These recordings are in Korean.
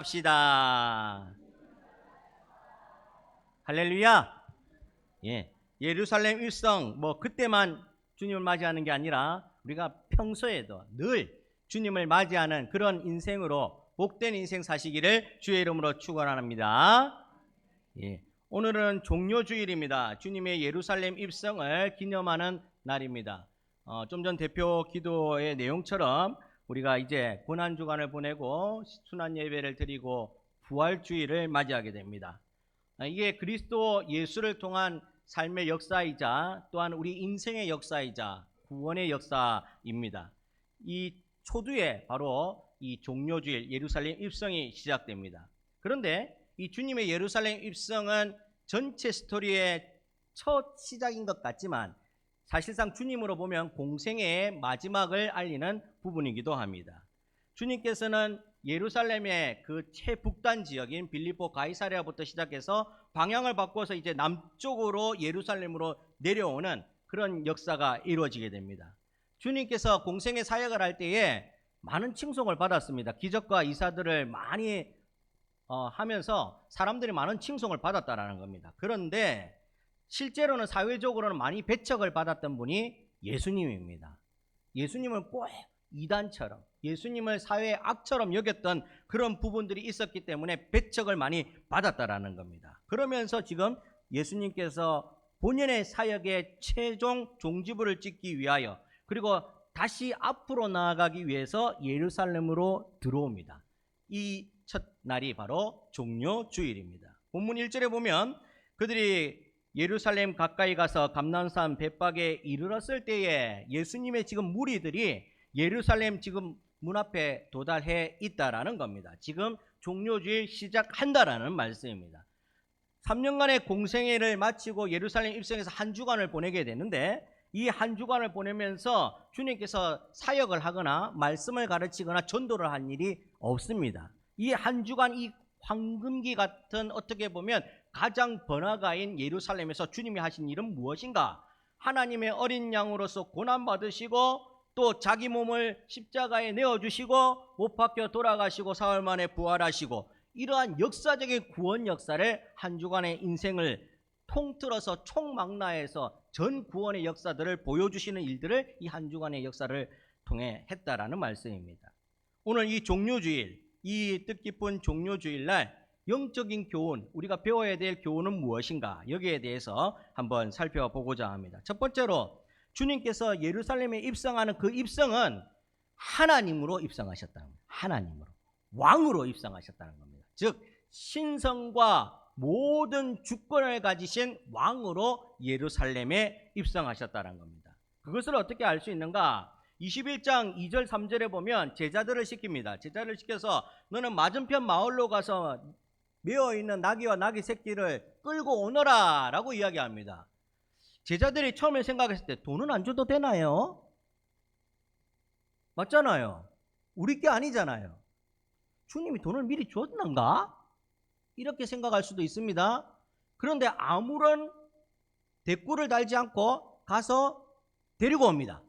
합시다. 할렐루야. 예루살렘 일성 그때만 주님을 맞이하는 게 아니라 우리가 평소에도 늘 주님을 맞이하는 그런 인생으로 복된 인생 사시기를 주의 이름으로 축원합니다. 오늘은 종료주일입니다. 주님의 예루살렘 입성을 기념하는 날입니다. 좀 전 대표 기도의 내용처럼 우리가 이제 고난주간을 보내고 순환 예배를 드리고 부활주일을 맞이하게 됩니다. 이게 그리스도 예수를 통한 삶의 역사이자 또한 우리 인생의 역사이자 구원의 역사입니다. 이 초두에 바로 이 종료주일 예루살렘 입성이 시작됩니다. 그런데 이 주님의 예루살렘 입성은 전체 스토리의 첫 시작인 것 같지만 사실상 주님으로 보면 공생애의 마지막을 알리는 부분이기도 합니다. 주님께서는 예루살렘의 그 최북단 지역인 빌립보 가이사랴부터 시작해서 방향을 바꿔서 이제 남쪽으로 예루살렘으로 내려오는 그런 역사가 이루어지게 됩니다. 주님께서 공생애 사역을 할 때에 많은 칭송을 받았습니다. 기적과 이사들을 많이 하면서 사람들이 많은 칭송을 받았다라는 겁니다. 그런데 실제로는 사회적으로는 많이 배척을 받았던 분이 예수님입니다. 예수님을 꼭 이단처럼 예수님을 사회의 악처럼 여겼던 그런 부분들이 있었기 때문에 배척을 많이 받았다라는 겁니다. 그러면서 지금 예수님께서 본연의 사역의 최종 종지부를 찍기 위하여 그리고 다시 앞으로 나아가기 위해서 예루살렘으로 들어옵니다. 이 첫 날이 바로 종료주일입니다. 본문 1절에 보면 그들이 예루살렘 가까이 가서 감람산 벳박에 이르렀을 때에 예수님의 지금 무리들이 예루살렘 지금 문 앞에 도달해 있다라는 겁니다. 지금 종료주일 시작한다라는 말씀입니다. 3년간의 공생애를 마치고 예루살렘 입성해서 한 주간을 보내게 되는데 이 한 주간을 보내면서 주님께서 사역을 하거나 말씀을 가르치거나 전도를 한 일이 없습니다. 이 한 주간 이 황금기 같은 어떻게 보면 가장 번화가인 예루살렘에서 주님이 하신 일은 무엇인가? 하나님의 어린 양으로서 고난받으시고 또 자기 몸을 십자가에 내어주시고 못 박혀 돌아가시고 사흘 만에 부활하시고 이러한 역사적인 구원 역사를 한 주간의 인생을 통틀어서 총망라해서 전 구원의 역사들을 보여주시는 일들을 이 한 주간의 역사를 통해 했다라는 말씀입니다. 오늘 이 종료주일, 이 뜻깊은 종료주일날 영적인 교훈, 우리가 배워야 될 교훈은 무엇인가? 여기에 대해서 한번 살펴보고자 합니다. 첫 번째로 주님께서 예루살렘에 입성하는 그 입성은 하나님으로 입성하셨다는 겁니다. 하나님으로, 왕으로 입성하셨다는 겁니다. 즉 신성과 모든 주권을 가지신 왕으로 예루살렘에 입성하셨다는 겁니다. 그것을 어떻게 알 수 있는가? 21장 2절 3절에 보면 제자들을 시킵니다. 제자를 시켜서 너는 맞은편 마을로 가서 메어있는 나귀와 나귀 새끼를 끌고 오너라 라고 이야기합니다. 제자들이 처음에 생각했을 때 돈은 안 줘도 되나요? 맞잖아요. 우리 게 아니잖아요. 주님이 돈을 미리 줬는가? 이렇게 생각할 수도 있습니다. 그런데 아무런 대꾸를 달지 않고 가서 데리고 옵니다.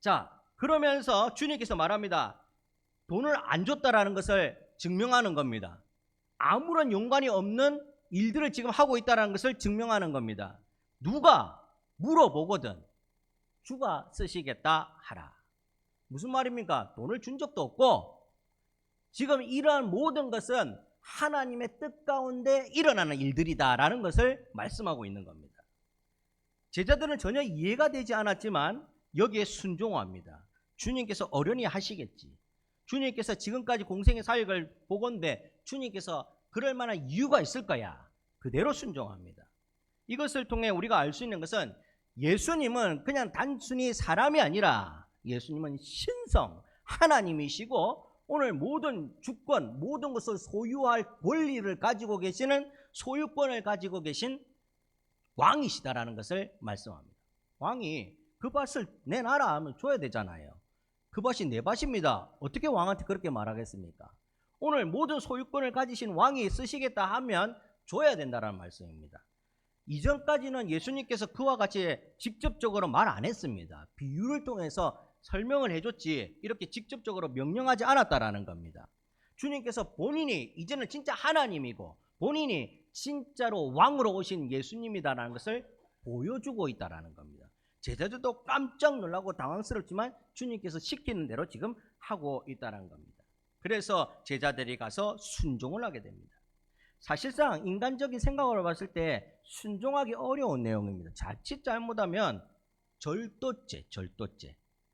자, 그러면서 주님께서 말합니다. 돈을 안 줬다라는 것을 증명하는 겁니다. 아무런 연관이 없는 일들을 지금 하고 있다는 것을 증명하는 겁니다. 누가 물어보거든 주가 쓰시겠다 하라. 무슨 말입니까? 돈을 준 적도 없고 지금 이러한 모든 것은 하나님의 뜻 가운데 일어나는 일들이다라는 것을 말씀하고 있는 겁니다. 제자들은 전혀 이해가 되지 않았지만 여기에 순종합니다. 주님께서 어련히 하시겠지. 주님께서 지금까지 공생의 사역을 보건대 주님께서 그럴 만한 이유가 있을 거야. 그대로 순종합니다. 이것을 통해 우리가 알 수 있는 것은 예수님은 그냥 단순히 사람이 아니라 예수님은 신성, 하나님이시고 오늘 모든 주권, 모든 것을 소유할 권리를 가지고 계시는 소유권을 가지고 계신 왕이시다라는 것을 말씀합니다. 왕이 그 밭을 내놔라 하면 줘야 되잖아요. 그 밭이 내 밭입니다. 어떻게 왕한테 그렇게 말하겠습니까? 오늘 모든 소유권을 가지신 왕이 쓰시겠다 하면 줘야 된다는 말씀입니다. 이전까지는 예수님께서 그와 같이 직접적으로 말 안 했습니다. 비유를 통해서 설명을 해줬지 이렇게 직접적으로 명령하지 않았다라는 겁니다. 주님께서 본인이 이제는 진짜 하나님이고 본인이 진짜로 왕으로 오신 예수님이다라는 것을 보여주고 있다라는 겁니다. 제자들도 깜짝 놀라고 당황스럽지만 주님께서 시키는 대로 지금 하고 있다는 겁니다. 그래서 제자들이 가서 순종을 하게 됩니다. 사실상 인간적인 생각으로 봤을 때 순종하기 어려운 내용입니다. 자칫 잘못하면 절도죄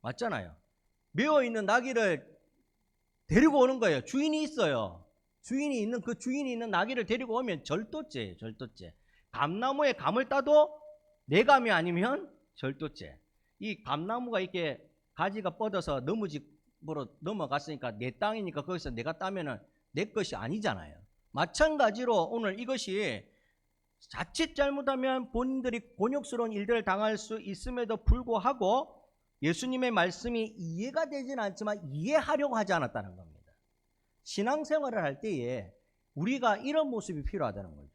맞잖아요. 매어있는 나귀를 데리고 오는 거예요. 주인이 있어요. 주인이 있는 나귀를 데리고 오면 절도죄예요. 절도죄. 감나무에 감을 따도 내 감이 아니면 절도죄. 이 감나무가 이렇게 가지가 뻗어서 너무집으로 넘어갔으니까 내 땅이니까 거기서 내가 따면은 내 것이 아니잖아요. 마찬가지로 오늘 이것이 자칫 잘못하면 본인들이 곤욕스러운 일들을 당할 수 있음에도 불구하고 예수님의 말씀이 이해가 되지는 않지만 이해하려고 하지 않았다는 겁니다. 신앙생활을 할 때에 우리가 이런 모습이 필요하다는 거죠.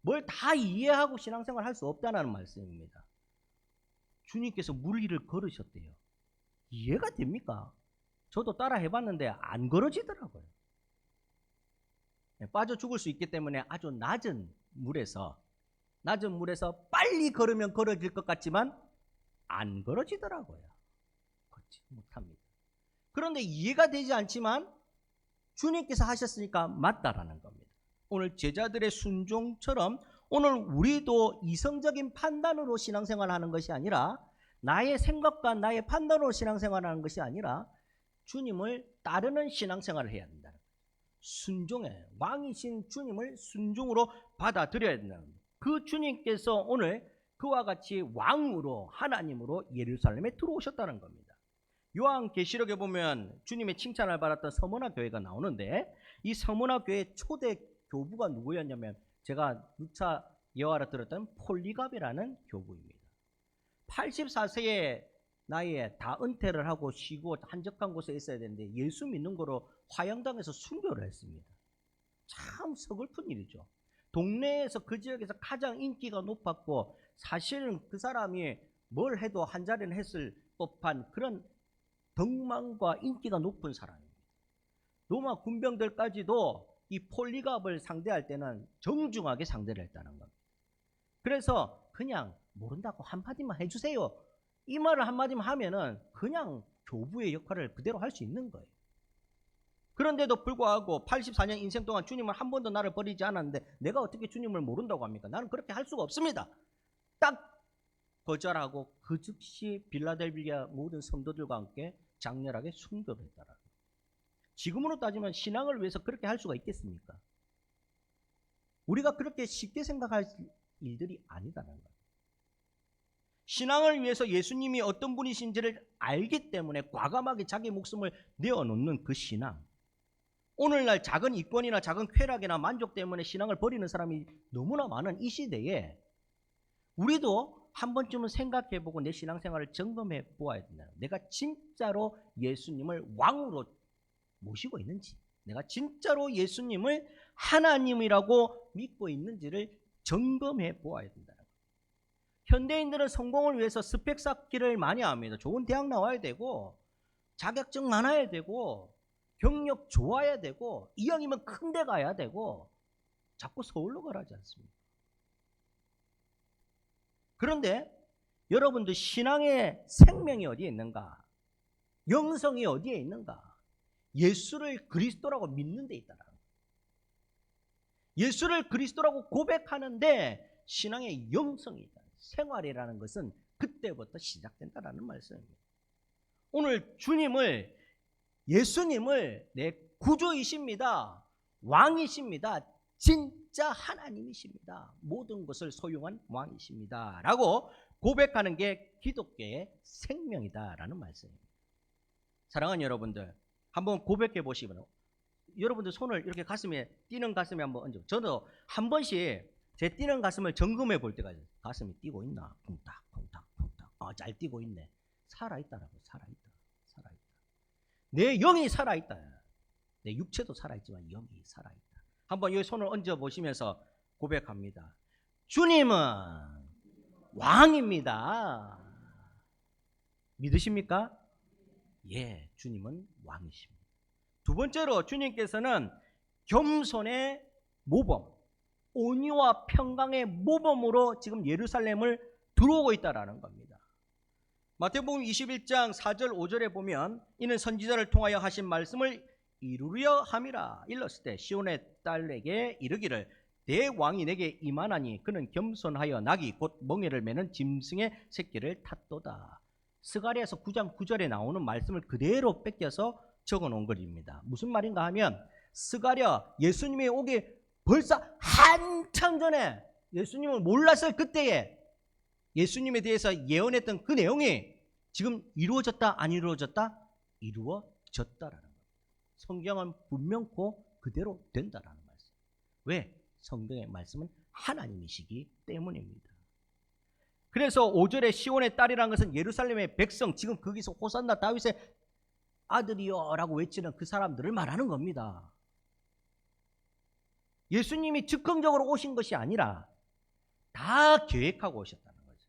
뭘 다 이해하고 신앙생활을 할 수 없다는 말씀입니다. 주님께서 물 위를 걸으셨대요. 이해가 됩니까? 저도 따라 해봤는데 안 걸어지더라고요. 빠져 죽을 수 있기 때문에 아주 낮은 물에서 빨리 걸으면 걸어질 것 같지만 안 걸어지더라고요. 걷지 못합니다. 그런데 이해가 되지 않지만 주님께서 하셨으니까 맞다라는 겁니다. 오늘 제자들의 순종처럼 오늘 우리도 이성적인 판단으로 신앙생활하는 것이 아니라 나의 생각과 나의 판단으로 신앙생활하는 것이 아니라 주님을 따르는 신앙생활을 해야 된다는 거예요. 순종해 왕이신 주님을 순종으로 받아들여야 된다는 겁니다. 그 주님께서 오늘 그와 같이 왕으로 하나님으로 예루살렘에 들어오셨다는 겁니다. 요한계시록에 보면 주님의 칭찬을 받았던 서문화 교회가 나오는데 이 서문화 교회 초대 교부가 누구였냐면 제가 누차 예화를 들었던 폴리갑이라는 교부입니다. 84세의 나이에 다 은퇴를 하고 쉬고 한적한 곳에 있어야 되는데 예수 믿는 거로 화양당에서 순교를 했습니다. 참 서글픈 일이죠. 동네에서 그 지역에서 가장 인기가 높았고 사실은 그 사람이 뭘 해도 한 자리는 했을 법한 그런 덕망과 인기가 높은 사람입니다. 로마 군병들까지도 이 폴리갑을 상대할 때는 정중하게 상대를 했다는 겁니다. 그래서 그냥 모른다고 한마디만 해주세요. 이 말을 한마디만 하면은 그냥 교부의 역할을 그대로 할 수 있는 거예요. 그런데도 불구하고 84년 인생 동안 주님을 한 번도 나를 버리지 않았는데 내가 어떻게 주님을 모른다고 합니까? 나는 그렇게 할 수가 없습니다. 딱 거절하고 그 즉시 빌라델비아 모든 성도들과 함께 장렬하게 순교를 했다라는 거예요. 지금으로 따지면 신앙을 위해서 그렇게 할 수가 있겠습니까? 우리가 그렇게 쉽게 생각할 일들이 아니다라는 거예요. 신앙을 위해서 예수님이 어떤 분이신지를 알기 때문에 과감하게 자기 목숨을 내어놓는 그 신앙. 오늘날 작은 이권이나 작은 쾌락이나 만족 때문에 신앙을 버리는 사람이 너무나 많은 이 시대에 우리도 한 번쯤은 생각해보고 내 신앙생활을 점검해 보아야 된다. 내가 진짜로 예수님을 왕으로 모시고 있는지, 내가 진짜로 예수님을 하나님이라고 믿고 있는지를 점검해 보아야 된다. 현대인들은 성공을 위해서 스펙 쌓기를 많이 합니다. 좋은 대학 나와야 되고 자격증 많아야 되고 경력 좋아야 되고 이왕이면 큰 데 가야 되고 자꾸 서울로 가라지 않습니까? 그런데 여러분들 신앙의 생명이 어디에 있는가? 영성이 어디에 있는가? 예수를 그리스도라고 믿는 데 있다라는 거예요. 예수를 그리스도라고 고백하는데 신앙의 영성이 있다. 생활이라는 것은 그때부터 시작된다라는 말씀입니다. 오늘 예수님을 내 구주이십니다. 왕이십니다. 진짜 하나님이십니다. 모든 것을 소유한 왕이십니다. 라고 고백하는 게 기독교의 생명이다라는 말씀입니다. 사랑하는 여러분들, 한번 고백해 보시면 여러분들 손을 이렇게 뛰는 가슴에 한번 얹어. 저도 한 번씩 제 뛰는 가슴을 점검해 볼 때가 있어요. 가슴이 뛰고 있나? 쿵탁 쿵탁 쿵탁. 잘 뛰고 있네. 살아있다라고. 살아있다. 내 영이 살아있다. 내 육체도 살아있지만 영이 살아있다. 한번 여기 손을 얹어 보시면서 고백합니다. 주님은 왕입니다. 믿으십니까? 예, 주님은 왕이십니다. 두 번째로 주님께서는 겸손의 모범, 온유와 평강의 모범으로 지금 예루살렘을 들어오고 있다라는 겁니다. 마태복음 21장 4절 5절에 보면 이는 선지자를 통하여 하신 말씀을 이루려 함이라. 일렀을 때 시온의 딸에게 이르기를 내 왕이 내게 임하나니 그는 겸손하여 낙이 곧 멍에를 매는 짐승의 새끼를 탔도다. 스가랴서 9장 9절에 나오는 말씀을 그대로 뺏겨서 적어놓은 글입니다. 무슨 말인가 하면 스가랴 예수님이 오기 벌써 한참 전에 예수님을 몰랐을 그때에 예수님에 대해서 예언했던 그 내용이 지금 이루어졌다 안 이루어졌다? 이루어졌다라는 겁니다. 성경은 분명코 그대로 된다라는 말씀. 왜? 성경의 말씀은 하나님이시기 때문입니다. 그래서 5절에 시온의 딸이라는 것은 예루살렘의 백성, 지금 거기서 호산나 다윗의 아들이여 라고 외치는 그 사람들을 말하는 겁니다. 예수님이 즉흥적으로 오신 것이 아니라 다 계획하고 오셨다는 거죠.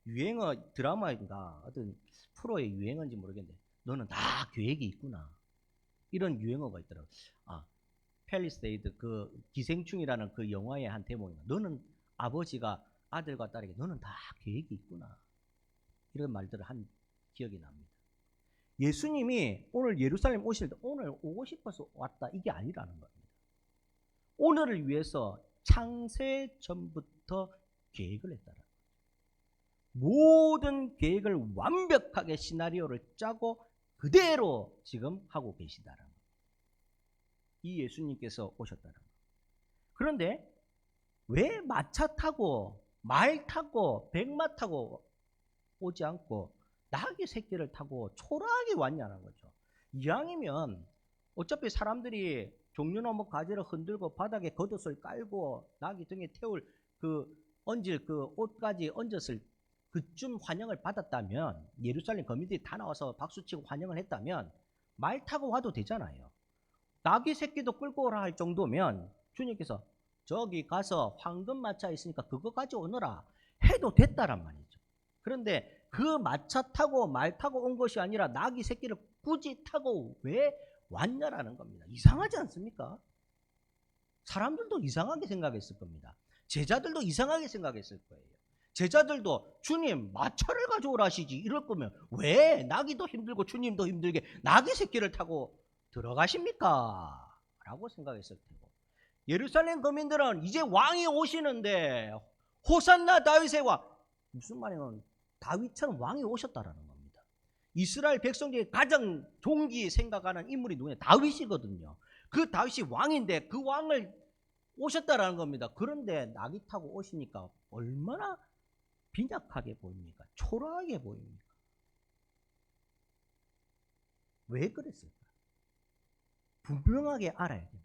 유행어 드라마인가 어떤 프로의 유행어인지 모르겠는데 너는 다 계획이 있구나, 이런 유행어가 있더라고요. 팰리세이드 그 기생충이라는 그 영화의 한 대목입니다. 너는 아버지가 아들과 딸에게 너는 다 계획이 있구나, 이런 말들을 한 기억이 납니다. 예수님이 오늘 예루살렘 오실 때 오늘 오고 싶어서 왔다 이게 아니라는 겁니다. 오늘을 위해서 창세 전부터 계획을 했다는 거죠. 모든 계획을 완벽하게 시나리오를 짜고 그대로 지금 하고 계시다는 거예요. 이 예수님께서 오셨다는 거예요. 그런데 왜 마차 타고 말 타고 백마 타고 오지 않고 나귀 새끼를 타고 초라하게 왔냐는 거죠. 이왕이면 어차피 사람들이 종려나무 가지를 흔들고 바닥에 겉옷을 깔고 나귀 등에 태울 얹을 그 옷까지 얹었을 그쯤 환영을 받았다면, 예루살렘 거민들이 다 나와서 박수치고 환영을 했다면 말 타고 와도 되잖아요. 나귀 새끼도 끌고 오라 할 정도면 주님께서 저기 가서 황금 마차 있으니까 그거 가져오너라 해도 됐다란 말이죠. 그런데 그 마차 타고 말 타고 온 것이 아니라 나귀 새끼를 굳이 타고 왜 왔냐라는 겁니다. 이상하지 않습니까? 사람들도 이상하게 생각했을 겁니다. 제자들도 이상하게 생각했을 거예요. 제자들도 주님 마차를 가져오라 하시지 이럴 거면 왜 나귀도 힘들고 주님도 힘들게 나귀 새끼를 타고 들어가십니까? 라고 생각했을 테고, 예루살렘 거민들은 이제 왕이 오시는데 호산나 다윗의 왕, 무슨 말이냐면 다윗처럼 왕이 오셨다라는 겁니다. 이스라엘 백성 중에 가장 존귀 생각하는 인물이 누구냐? 다윗이거든요. 그 다윗이 왕인데 그 왕을 오셨다라는 겁니다. 그런데 나귀 타고 오시니까 얼마나 빈약하게 보입니까? 초라하게 보입니까? 왜 그랬을까? 분명하게 알아야 돼요.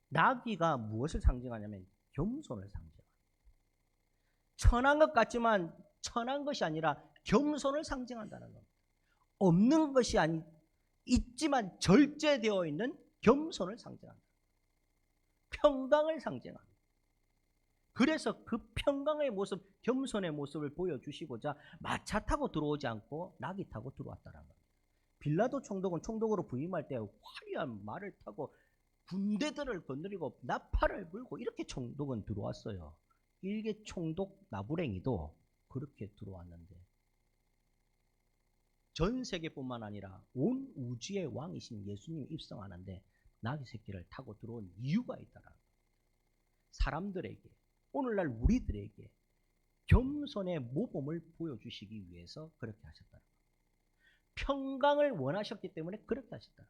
나귀가 무엇을 상징하냐면 겸손을 상징합니다. 천한 것 같지만 천한 것이 아니라 겸손을 상징한다는 겁니다. 없는 것이 있지만 절제되어 있는 겸손을 상징한다. 평강을 상징합니다. 그래서 그 평강의 모습, 겸손의 모습을 보여주시고자 마차 타고 들어오지 않고 나귀 타고 들어왔다는 겁니다. 빌라도 총독은 총독으로 부임할 때 화려한 말을 타고 군대들을 거느리고 나팔을 불고 이렇게 총독은 들어왔어요. 일개 총독 나부랭이도 그렇게 들어왔는데 전 세계뿐만 아니라 온 우주의 왕이신 예수님이 입성하는데 나귀 새끼를 타고 들어온 이유가 있다라. 사람들에게, 오늘날 우리들에게 겸손의 모범을 보여주시기 위해서 그렇게 하셨다. 평강을 원하셨기 때문에 그렇게 하셨다.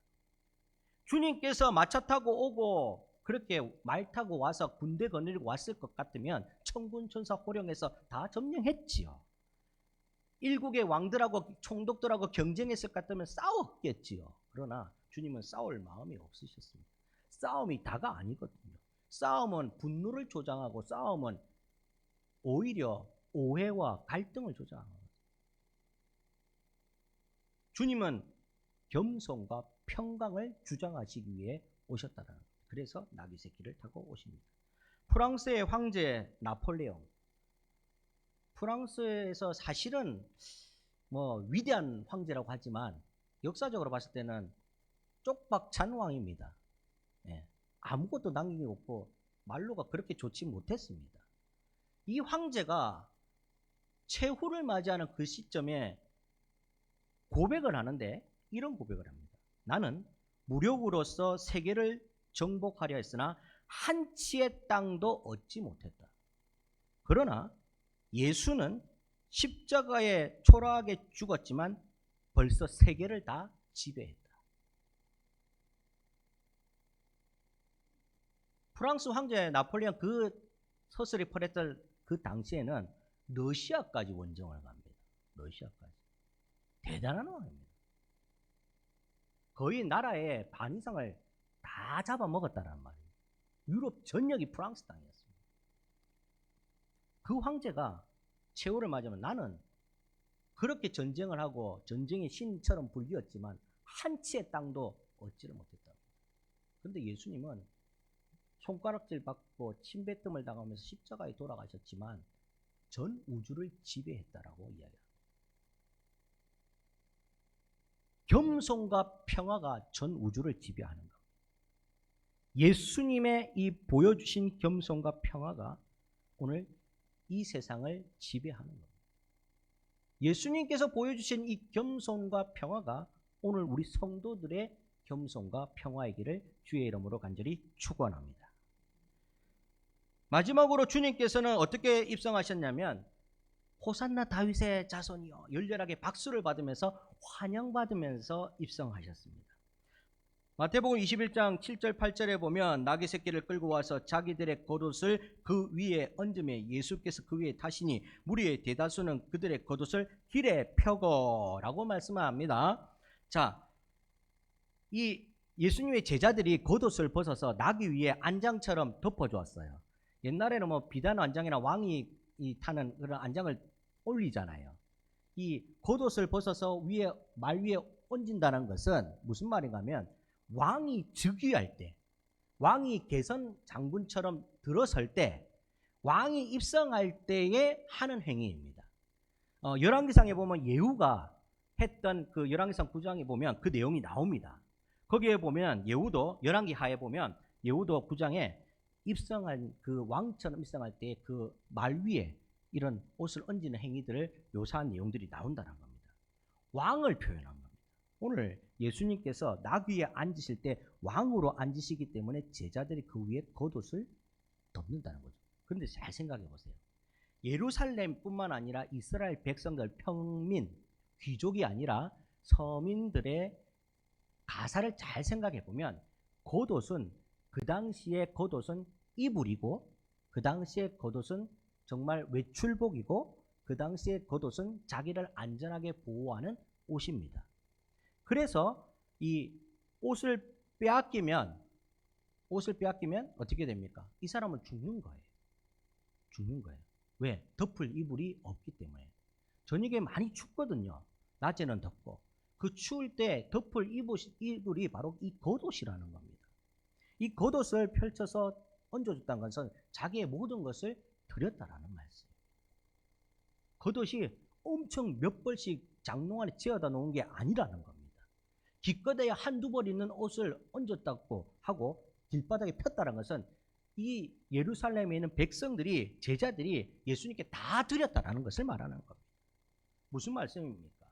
주님께서 마차 타고 오고 그렇게 말 타고 와서 군대 거느리고 왔을 것 같으면 천군 천사 호령해서 다 점령했지요. 일국의 왕들하고 총독들하고 경쟁했을 것 같으면 싸웠겠지요. 그러나 주님은 싸울 마음이 없으셨습니다. 싸움이 다가 아니거든요. 싸움은 분노를 조장하고 싸움은 오히려 오해와 갈등을 조장합니다. 주님은 겸손과 평강을 주장하시기 위해 오셨다는 거예요. 그래서 나귀 새끼를 타고 오십니다. 프랑스의 황제 나폴레옹, 프랑스에서 사실은 위대한 황제라고 하지만 역사적으로 봤을 때는 쪽박 잔왕입니다. 예. 아무것도 남긴 게 없고 말로가 그렇게 좋지 못했습니다. 이 황제가 최후를 맞이하는 그 시점에 고백을 하는데 이런 고백을 합니다. 나는 무력으로서 세계를 정복하려 했으나 한 치의 땅도 얻지 못했다. 그러나 예수는 십자가에 초라하게 죽었지만 벌써 세계를 다 지배했다. 프랑스 황제 나폴레옹 그 서슬이 펄했던 그 당시에는 러시아까지 원정을 갑니다. 러시아까지. 대단한 왕입니다. 거의 나라의 반 이상을 다 잡아먹었다는 말이에요. 유럽 전역이 프랑스 땅이었습니다. 그 황제가 최후를 맞으면 나는 그렇게 전쟁을 하고 전쟁의 신처럼 불리었지만 한 치의 땅도 얻지를 못했다. 그런데 예수님은 손가락질 받고 침뱉음을 당하면서 십자가에 돌아가셨지만 전 우주를 지배했다라고 이야기합니다. 겸손과 평화가 전 우주를 지배하는 것. 예수님의 이 보여주신 겸손과 평화가 오늘 이 세상을 지배하는 겁니다. 예수님께서 보여주신 이 겸손과 평화가 오늘 우리 성도들의 겸손과 평화의 길을 주의 이름으로 간절히 축원합니다. 마지막으로 주님께서는 어떻게 입성하셨냐면 호산나 다윗의 자손이여 열렬하게 박수를 받으면서 환영받으면서 입성하셨습니다. 마태복음 21장 7절 8절에 보면 나귀 새끼를 끌고 와서 자기들의 겉옷을 그 위에 얹으며 예수께서 그 위에 타시니 무리의 대다수는 그들의 겉옷을 길에 펴고라고 말씀합니다. 자, 이 예수님의 제자들이 겉옷을 벗어서 나귀 위에 안장처럼 덮어주었어요. 옛날에는 뭐 비단 안장이나 왕이 타는 그런 안장을 올리잖아요. 이 겉옷을 벗어서 위에 말 위에 얹는다는 것은 무슨 말인가 하면 왕이 즉위할 때, 왕이 개선 장군처럼 들어설 때, 왕이 입성할 때에 하는 행위입니다. 열왕기상에 보면 예후가 했던 그 열왕기상 9장에 보면 그 내용이 나옵니다. 거기에 보면 예후도 열왕기 하에 보면 예후도 9장에 입성한 그 왕처럼 입성할 때 그 말 위에 이런 옷을 얹는 행위들을 묘사한 내용들이 나온다는 겁니다. 왕을 표현한 겁니다. 오늘 예수님께서 나귀 위에 앉으실 때 왕으로 앉으시기 때문에 제자들이 그 위에 겉옷을 덮는다는 거죠. 그런데 잘 생각해 보세요. 예루살렘뿐만 아니라 이스라엘 백성들, 평민, 귀족이 아니라 서민들의 가사를 잘 생각해 보면 겉옷은 그 당시의 겉옷은 이불이고 그 당시의 겉옷은 정말 외출복이고 그 당시의 겉옷은 자기를 안전하게 보호하는 옷입니다. 그래서 이 옷을 빼앗기면 어떻게 됩니까? 이 사람은 죽는 거예요. 죽는 거예요. 왜? 덮을 이불이 없기 때문에. 저녁에 많이 춥거든요. 낮에는 덥고. 그 추울 때 덮을 이불이 바로 이 겉옷이라는 겁니다. 이 겉옷을 펼쳐서 얹어줬다는 것은 자기의 모든 것을 드렸다라는 말씀. 겉옷이 엄청 몇 벌씩 장롱 안에 지어다 놓은 게 아니라는 겁니다. 기껏해야 한두 벌 있는 옷을 얹었다고 하고 길바닥에 폈다는 것은 이 예루살렘에 있는 백성들이, 제자들이 예수님께 다 드렸다라는 것을 말하는 겁니다. 무슨 말씀입니까?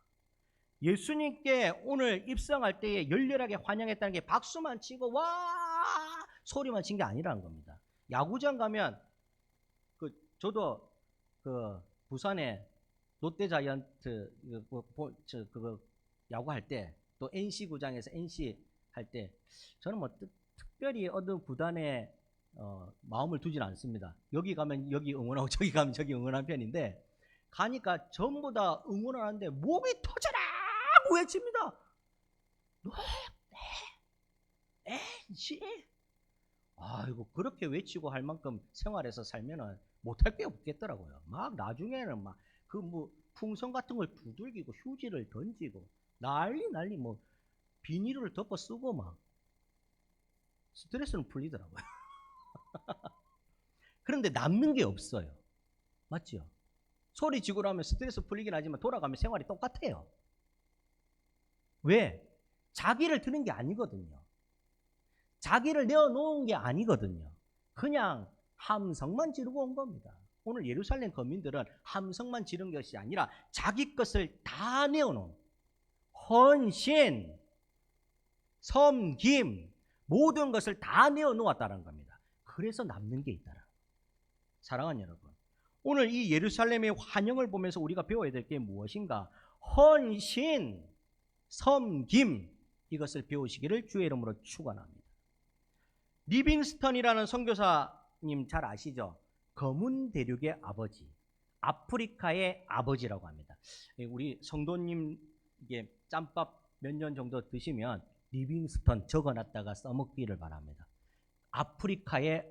예수님께 오늘 입성할 때에 열렬하게 환영했다는 게 박수만 치고 와 소리만 친 게 아니라는 겁니다. 야구장 가면 저도 부산에 롯데자이언트 그거 야구할 때 또 NC 구장에서 NC 할 때 저는 뭐 특별히 어느 구단에 마음을 두진 않습니다. 여기 가면 여기 응원하고 저기 가면 저기 응원하는 편인데 가니까 전부 다 응원을 하는데 몸이 터져라 외칩니다. NC. 아이고 그렇게 외치고 할 만큼 생활에서 살면은 못할 게 없겠더라고요. 막 나중에는 막 그 뭐 풍선 같은 걸 두들기고 휴지를 던지고 난리 뭐 비닐을 덮어 쓰고 막 스트레스는 풀리더라고요. 그런데 남는 게 없어요. 맞죠? 소리 지고 나면 스트레스 풀리긴 하지만 돌아가면 생활이 똑같아요. 왜? 자기를 드는 게 아니거든요. 자기를 내어놓은 게 아니거든요. 그냥 함성만 지르고 온 겁니다. 오늘 예루살렘 거민들은 함성만 지른 것이 아니라 자기 것을 다 내어놓은 헌신, 섬김, 모든 것을 다 내어놓았다는 겁니다. 그래서 남는 게 있다는 거예요. 사랑하는 여러분, 오늘 이 예루살렘의 환영을 보면서 우리가 배워야 될 게 무엇인가? 헌신, 섬김, 이것을 배우시기를 주의 이름으로 축원합니다. 리빙스턴이라는 선교사님 잘 아시죠? 검은 대륙의 아버지, 아프리카의 아버지라고 합니다. 우리 성도님 이게 짬밥 몇 년 정도 드시면 리빙스턴 적어놨다가 써먹기를 바랍니다. 아프리카의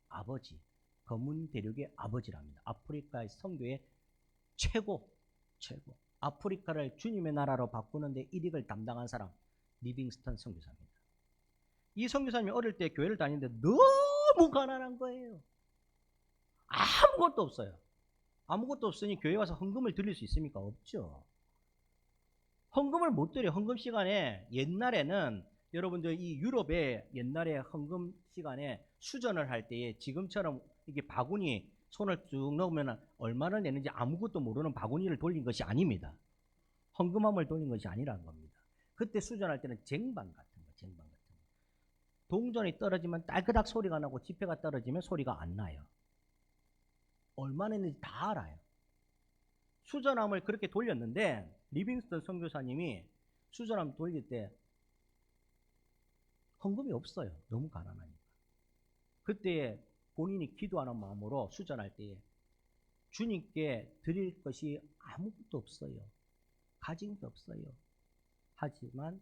아버지, 검은 대륙의 아버지랍니다. 아프리카의 선교의 최고. 아프리카를 주님의 나라로 바꾸는데 일익을 담당한 사람, 리빙스턴 선교사입니다. 이 선교사님이 어릴 때 교회를 다니는데 너무 가난한 거예요. 아무것도 없어요. 아무것도 없으니 교회 와서 헌금을 드릴 수 있습니까? 없죠. 헌금을 못 드려요. 헌금 시간에 옛날에는 여러분들 이 유럽의 옛날에 헌금 시간에 수전을 할 때에 지금처럼 이게 바구니 손을 쭉 넣으면 얼마나 내는지 아무것도 모르는 바구니를 돌린 것이 아닙니다. 헌금함을 돌린 것이 아니라는 겁니다. 그때 수전할 때는 쟁반 같은 거. 동전이 떨어지면 딸그닥 소리가 나고 지폐가 떨어지면 소리가 안 나요. 얼마나 했는지 다 알아요. 수전함을 그렇게 돌렸는데 리빙스턴 선교사님이 수전함 돌릴 때 헌금이 없어요. 너무 가난하니까. 그때 본인이 기도하는 마음으로 수전할 때에 주님께 드릴 것이 아무것도 없어요. 가진 게 없어요. 하지만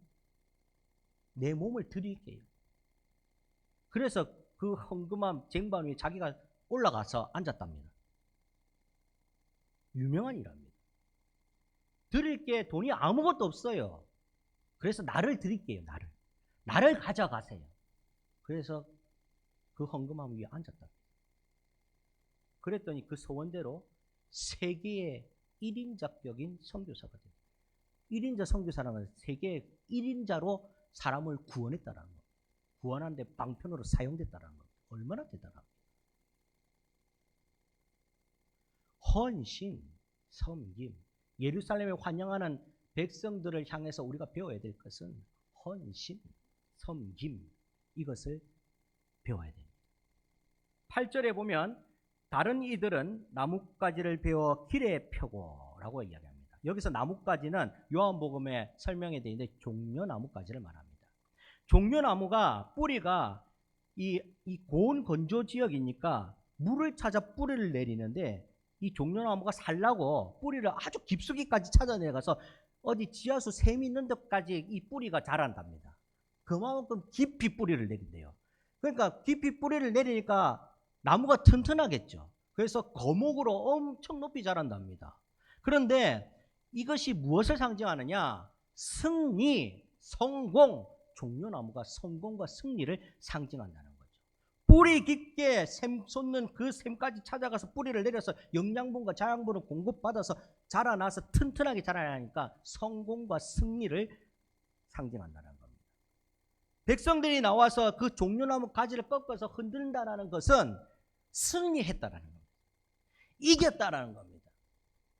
내 몸을 드릴게요. 그래서 그 헌금함 쟁반 위에 자기가 올라가서 앉았답니다. 유명한 일합니다. 드릴 게 돈이 아무것도 없어요. 그래서 나를 드릴게요. 나를 가져가세요. 그래서 그 헌금함 위에 앉았다. 그랬더니 그 소원대로 세계의 1인자격인 선교사가 됩니다. 1인자 선교사라는 세계의 1인자로 사람을 구원했다는 거. 구원하는데 방편으로 사용됐다는 거. 얼마나 대단합니까? 헌신, 섬김. 예루살렘에 환영하는 백성들을 향해서 우리가 배워야 될 것은 헌신, 섬김. 이것을 배워야 됩니다. 8절에 보면 다른 이들은 나뭇가지를 베어 길에 펴고 라고 이야기합니다. 여기서 나뭇가지는 요한복음에 설명이 되어 있는데 종려나뭇가지를 말합니다. 종려나무가 뿌리가 이 고온 건조 지역이니까 물을 찾아 뿌리를 내리는데 이 종려나무가 살라고 뿌리를 아주 깊숙이까지 찾아내가서 어디 지하수 샘이 있는 데까지 이 뿌리가 자란답니다. 그만큼 깊이 뿌리를 내린대요. 그러니까 깊이 뿌리를 내리니까 나무가 튼튼하겠죠. 그래서 거목으로 엄청 높이 자란답니다. 그런데 이것이 무엇을 상징하느냐? 승리, 성공. 종려나무가 성공과 승리를 상징한다는 거죠. 뿌리 깊게 샘 솟는 그 샘까지 찾아가서 뿌리를 내려서 영양분과 자양분을 공급받아서 자라나서 튼튼하게 자라나니까 성공과 승리를 상징한다는 겁니다. 백성들이 나와서 그 종려나무 가지를 꺾어서 흔든다는 것은 승리했다라는 겁니다. 이겼다라는 겁니다.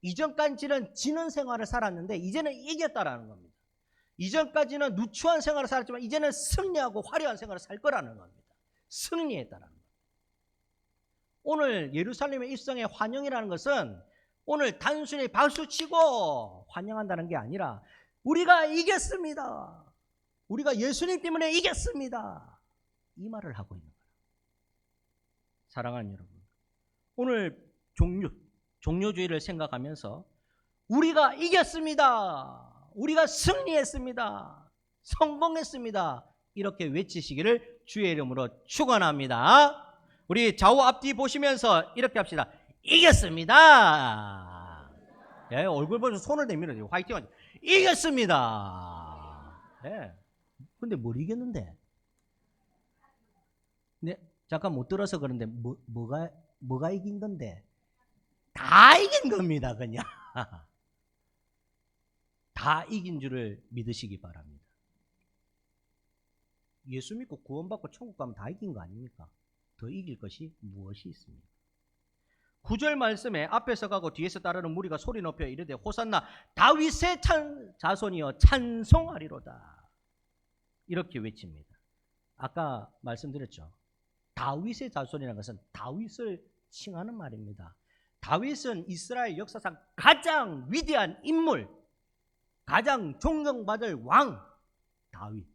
이전까지는 지는 생활을 살았는데 이제는 이겼다라는 겁니다. 이전까지는 누추한 생활을 살았지만 이제는 승리하고 화려한 생활을 살 거라는 겁니다. 승리했다라는 겁니다. 오늘 예루살렘의 입성의 환영이라는 것은 오늘 단순히 박수치고 환영한다는 게 아니라 우리가 이겼습니다. 우리가 예수님 때문에 이겼습니다. 이 말을 하고 있는 거예요. 사랑하는 여러분, 오늘 종료주의를 생각하면서 우리가 이겼습니다. 우리가 승리했습니다. 성공했습니다. 이렇게 외치시기를 주의 이름으로 축원합니다. 우리 좌우 앞뒤 보시면서 이렇게 합시다. 이겼습니다. 예, 얼굴 보면서 손을 내밀어요. 화이팅 하죠. 이겼습니다. 예. 근데 뭘 이겼는데? 네, 잠깐 못 들어서 그런데 뭐가 이긴 건데? 다 이긴 겁니다, 그냥. 다 이긴 줄을 믿으시기 바랍니다. 예수 믿고 구원받고 천국 가면 다 이긴 거 아닙니까? 더 이길 것이 무엇이 있습니까? 9절 말씀에 앞에서 가고 뒤에서 따르는 무리가 소리 높여 이르되 호산나 다윗의 자손이여 찬송하리로다. 이렇게 외칩니다. 아까 말씀드렸죠. 다윗의 자손이라는 것은 다윗을 칭하는 말입니다. 다윗은 이스라엘 역사상 가장 위대한 인물, 가장 존경받을 왕 다윗.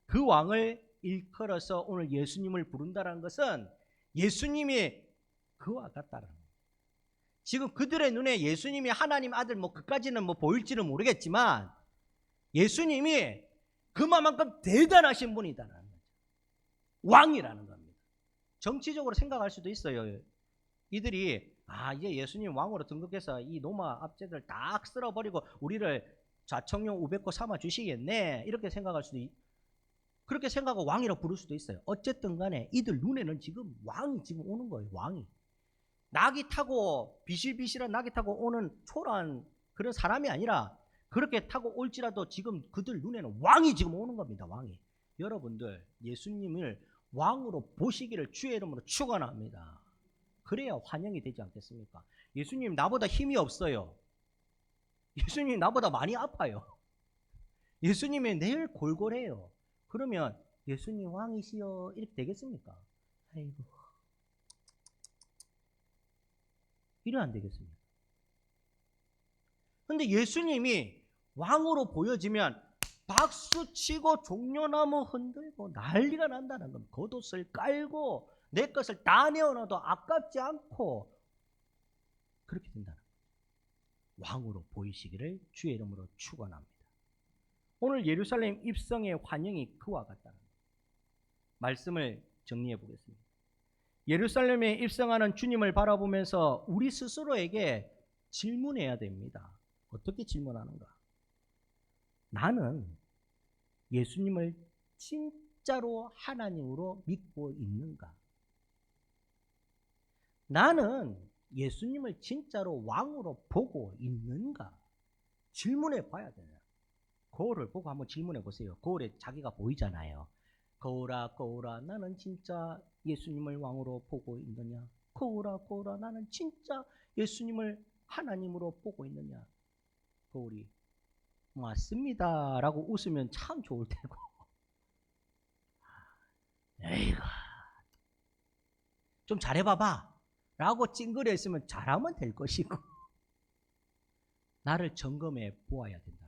그 왕을 일컬어서 오늘 예수님을 부른다는 것은 예수님이 그와 같다라는 거예요. 지금 그들의 눈에 예수님이 하나님 아들 그까지는 보일지는 모르겠지만 예수님이 그만큼 대단하신 분이다라는 거죠. 왕이라는 겁니다. 정치적으로 생각할 수도 있어요. 이들이 이제 예수님 왕으로 등극해서 이 로마 압제들 다 쓸어버리고 우리를 좌청용 우백고 삼아 주시겠네 이렇게 생각할 수도 그렇게 생각하고 왕이라고 부를 수도 있어요. 어쨌든 간에 이들 눈에는 지금 왕이 지금 오는 거예요. 왕이 낙이 타고 비실비실한 낙이 타고 오는 초라한 그런 사람이 아니라 그렇게 타고 올지라도 지금 그들 눈에는 왕이 지금 오는 겁니다. 왕이. 여러분들 예수님을 왕으로 보시기를 주의 이름으로 축원합니다. 그래야 환영이 되지 않겠습니까? 예수님 나보다 힘이 없어요. 예수님 나보다 많이 아파요. 예수님이 내일 골골해요. 그러면 예수님 왕이시여 이렇게 되겠습니까? 아이고 이래 안 되겠습니까? 근데 예수님이 왕으로 보여지면 박수치고 종려나무 흔들고 난리가 난다는 겁니다. 겉옷을 깔고 내 것을 다 내어놔도 아깝지 않고 그렇게 된다는 거예요. 왕으로 보이시기를 주의 이름으로 축원합니다. 오늘 예루살렘 입성의 환영이 그와 같다는 거예요. 말씀을 정리해 보겠습니다. 예루살렘에 입성하는 주님을 바라보면서 우리 스스로에게 질문해야 됩니다. 어떻게 질문하는가? 나는 예수님을 진짜로 하나님으로 믿고 있는가? 나는 예수님을 진짜로 왕으로 보고 있는가? 질문해 봐야 돼요. 거울을 보고 한번 질문해 보세요. 거울에 자기가 보이잖아요. 거울아 거울아 나는 진짜 예수님을 왕으로 보고 있느냐? 거울아 거울아 나는 진짜 예수님을 하나님으로 보고 있느냐? 거울이 맞습니다 라고 웃으면 참 좋을 테고 에이구 좀 잘해봐봐 라고 찡그려 있으면 잘하면 될 것이고 나를 점검해 보아야 된다는 것.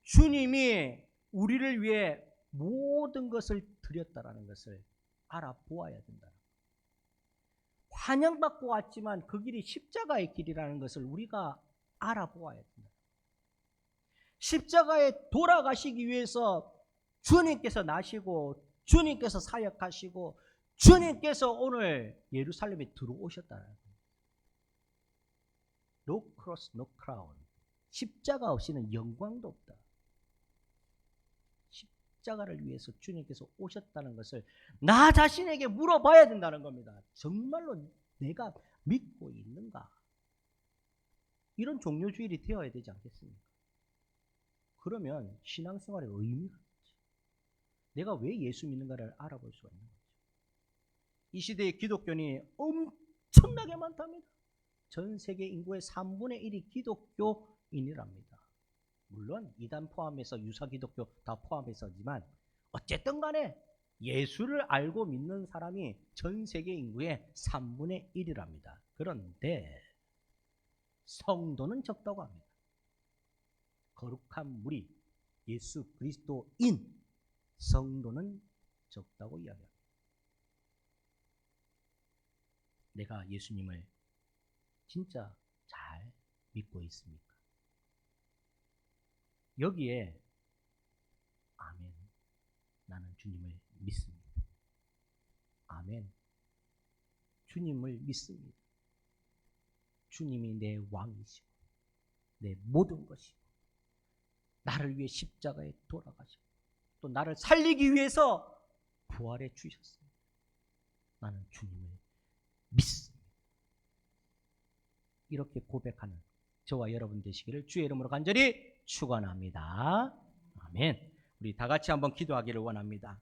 주님이 우리를 위해 모든 것을 드렸다라는 것을 알아보아야 된다. 환영받고 왔지만 그 길이 십자가의 길이라는 것을 우리가 알아보아야 된다. 십자가에 돌아가시기 위해서 주님께서 나시고 주님께서 사역하시고 주님께서 오늘 예루살렘에 들어오셨다는 거예요. No cross, no crown. 십자가 없이는 영광도 없다. 십자가를 위해서 주님께서 오셨다는 것을 나 자신에게 물어봐야 된다는 겁니다. 정말로 내가 믿고 있는가? 이런 종료주일이 되어야 되지 않겠습니까? 그러면 신앙생활의 의미가 있지. 내가 왜 예수 믿는가를 알아볼 수가 있는 거죠. 이 시대의 기독교인이 엄청나게 많답니다. 전 세계 인구의 3분의 1이 기독교인이랍니다. 물론 이단 포함해서 유사 기독교 다 포함해서지만 어쨌든 간에 예수를 알고 믿는 사람이 전 세계 인구의 3분의 1이랍니다. 그런데 성도는 적다고 합니다. 거룩한 무리, 예수 그리스도인 성도는 적다고 이야기합니다. 내가 예수님을 진짜 잘 믿고 있습니까? 여기에 아멘, 나는 주님을 믿습니다. 아멘, 주님을 믿습니다. 주님이 내 왕이시고 내 모든 것이고 나를 위해 십자가에 돌아가시고 또 나를 살리기 위해서 부활해 주셨습니다. 나는 주님을 믿습니다. 이렇게 고백하는 저와 여러분 되시기를 주의 이름으로 간절히 축원합니다. 아멘. 아멘. 우리 다 같이 한번 기도하기를 원합니다.